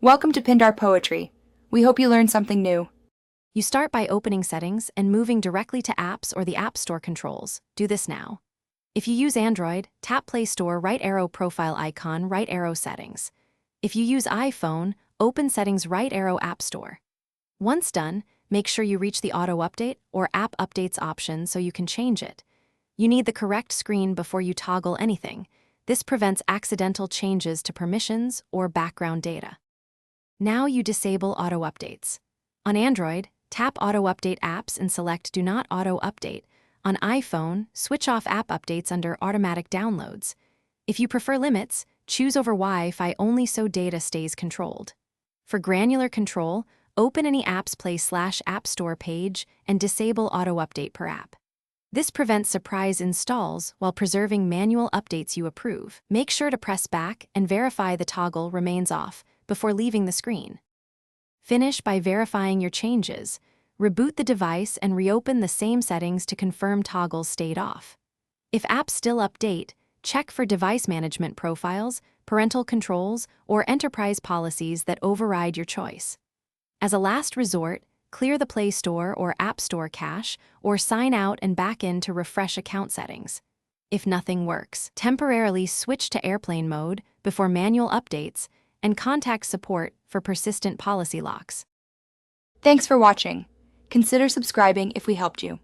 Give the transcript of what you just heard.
Welcome to Pindar Poetry. We hope you learned something new. You start by opening Settings and moving directly to Apps or the App Store controls. Do this now. If you use Android, tap Play Store, right arrow profile icon, right arrow Settings. If you use iPhone, open Settings, right arrow App Store. Once done, make sure you reach the Auto Update or App Updates option so you can change it. You need the correct screen before you toggle anything. This prevents accidental changes to permissions or background data. Now you disable auto updates. On Android, tap Auto Update Apps and select Do Not Auto Update. On iPhone, switch off app updates under Automatic Downloads. If you prefer limits, choose over Wi-Fi only so data stays controlled. For granular control, open any Apps Play/App Store page and disable Auto Update per app. This prevents surprise installs while preserving manual updates you approve. Make sure to press back and verify the toggle remains off before leaving the screen. Finish by verifying your changes. Reboot the device and reopen the same settings to confirm toggles stayed off. If apps still update, check for device management profiles, parental controls, or enterprise policies that override your choice. As a last resort, clear the Play Store or App Store cache, or sign out and back in to refresh account settings. If nothing works, temporarily switch to airplane mode before manual updates and contact support for persistent policy locks. Thanks for watching. Consider subscribing if we helped you.